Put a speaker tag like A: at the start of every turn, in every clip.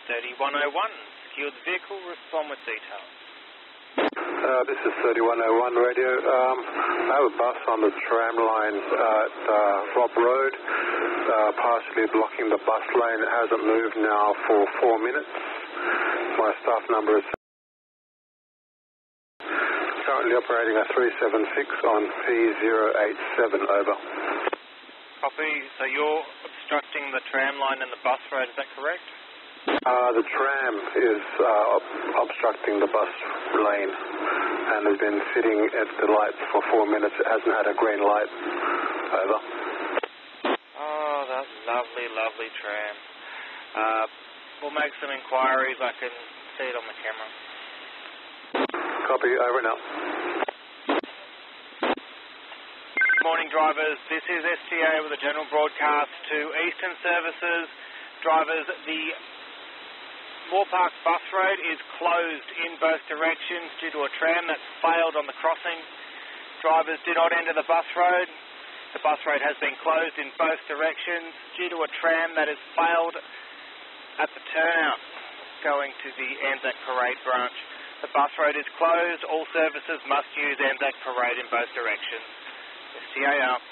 A: 3101, secured vehicle, respond with details.
B: This is 3101 radio. I have a bus on the tram line at Rob Road, partially blocking the bus lane. It hasn't moved now for 4 minutes. My staff number is currently operating a 376 on P087, over.
A: Copy. So you're obstructing the tram line and the bus road, is that correct?
B: The tram is obstructing the bus lane and has been sitting at the lights for 4 minutes. It hasn't had a green light. Over.
A: Oh, that lovely, lovely tram. We'll make some inquiries. I can see it on the camera.
B: Copy. Over now.
A: Good morning, drivers. This is STA with a general broadcast to Eastern Services. Drivers, the Moore Park bus road is closed in both directions due to a tram that's failed on the crossing. Drivers, do not enter the bus road. The bus road has been closed in both directions due to a tram that has failed at the turnout going to the Anzac Parade branch. The bus road is closed. All services must use Anzac Parade in both directions. STA out.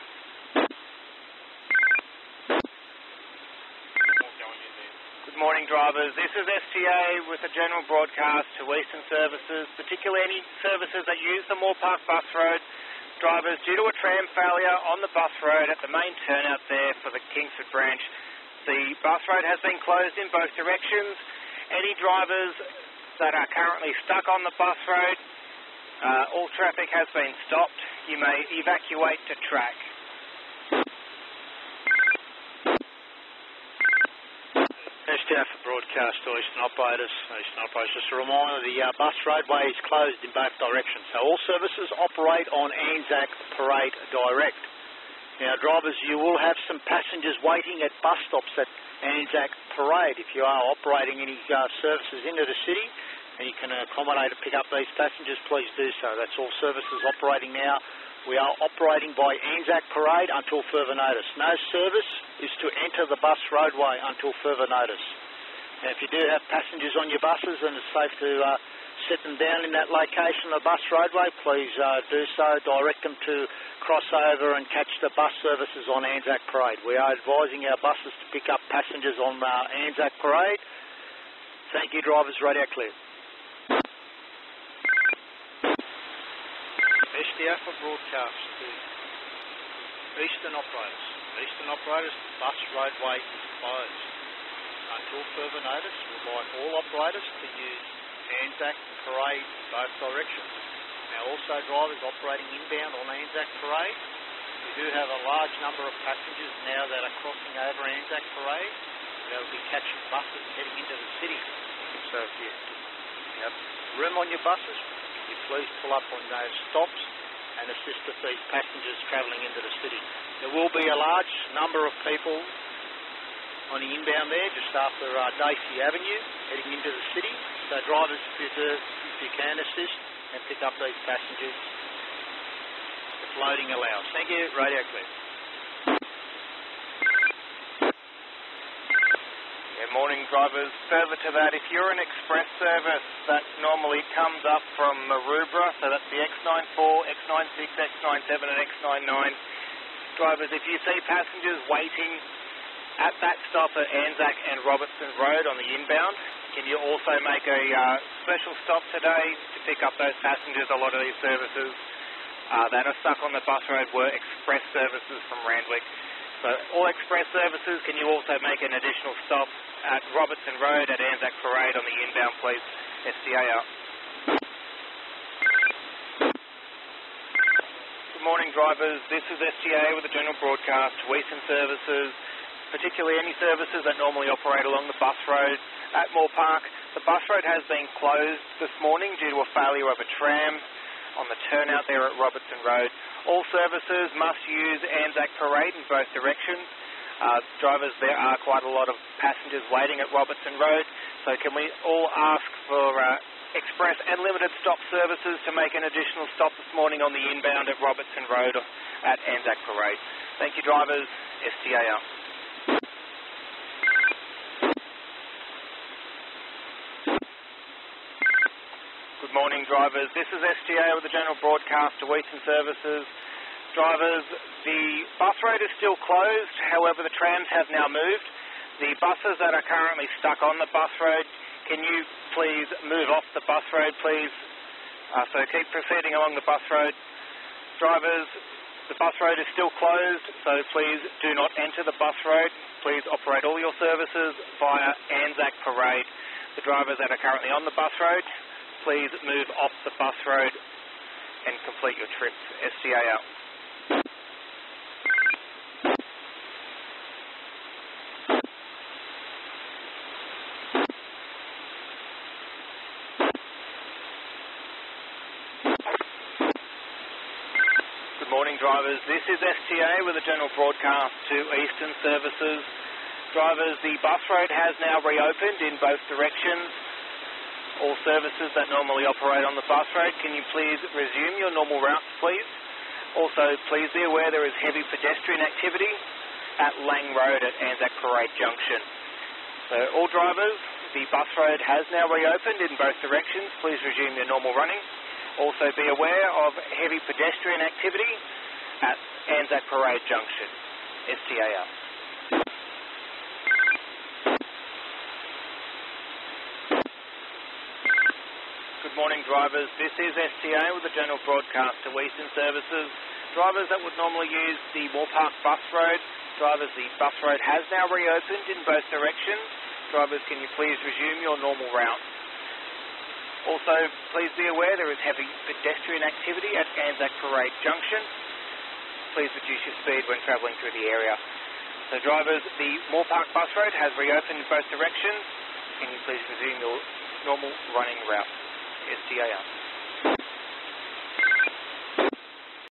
A: Good morning, drivers. This is STA with a general broadcast to Eastern Services, particularly any services that use the Moore Park bus road. Drivers, due to a tram failure on the bus road at the main turnout there for the Kingsford branch, the bus road has been closed in both directions. Any drivers that are currently stuck on the bus road, all traffic has been stopped. You may evacuate to track.
C: STA for broadcast to Eastern Operators. Just a reminder, the bus roadway is closed in both directions, so all services operate on Anzac Parade direct. Now, drivers, you will have some passengers waiting at bus stops at Anzac Parade. If you are operating any services into the city and you can accommodate and pick up these passengers, please do so. That's all services operating now. We are operating by Anzac Parade until further notice. No service is to enter the bus roadway until further notice. Now, if you do have passengers on your buses and it's safe to set them down in that location of the bus roadway, please do so. Direct them to cross over and catch the bus services on Anzac Parade. We are advising our buses to pick up passengers on Anzac Parade. Thank you, drivers. Radio clear. STA for broadcast to Eastern Operators. Eastern Operators, bus roadway is closed. Until further notice, we'd like all operators to use Anzac Parade in both directions. Now, also drivers operating inbound on Anzac Parade, we do have a large number of passengers now that are crossing over Anzac Parade. They'll be catching buses heading into the city. So if you have room on your buses, you please pull up on those stops and assist with these passengers travelling into the city. There will be a large number of people on the inbound there just after Dacey Avenue heading into the city. So drivers, if you can assist and pick up these passengers if loading allows. Thank you. Radio clear.
A: Morning, drivers. Further to that, if you're an express service that normally comes up from Maroubra, so that's the X94, X96, X97 and X99, drivers, if you see passengers waiting at that stop at Anzac and Robertson Road on the inbound, can you also make a special stop today to pick up those passengers? A lot of these services that are stuck on the bus road were express services from Randwick. So all express services, can you also make an additional stop at Robertson Road at Anzac Parade on the inbound, please? STA out. Good morning, drivers. This is STA with a general broadcast to Eastern Services, particularly any services that normally operate along the bus road at Moore Park. The bus road has been closed this morning due to a failure of a tram on the turnout there at Robertson Road. All services must use Anzac Parade in both directions. Drivers, there are quite a lot of passengers waiting at Robertson Road, so can we all ask for express and limited stop services to make an additional stop this morning on the inbound at Robertson Road at Anzac Parade? Thank you, drivers. STA out. morning, drivers. This is STA with the general broadcast to Eastern Services. Drivers, the bus road is still closed, however the trams have now moved. The buses that are currently stuck on the bus road, can you please move off the bus road, please? So keep proceeding along the bus road. Drivers, the bus road is still closed, so please do not enter the bus road. Please operate all your services via Anzac Parade. The drivers that are currently on the bus road, please move off the bus road and complete your trip. STA out. Good morning, drivers. This is STA with a general broadcast to Eastern Services. Drivers, the bus road has now reopened in both directions. All services that normally operate on the bus road, can you please resume your normal routes, please? Also, please be aware there is heavy pedestrian activity at Lang Road at Anzac Parade Junction. So all drivers, the bus road has now reopened in both directions. Please resume your normal running. Also be aware of heavy pedestrian activity at Anzac Parade Junction. STA out. Good morning, drivers. This is STA with a general broadcast to Eastern Services. Drivers that would normally use the Moore Park bus road, drivers, the bus road has now reopened in both directions. Drivers, can you please resume your normal route? Also, please be aware there is heavy pedestrian activity at Anzac Parade Junction. Please reduce your speed when travelling through the area. So drivers, the Moore Park bus road has reopened in both directions. Can you please resume your normal running route? STA out.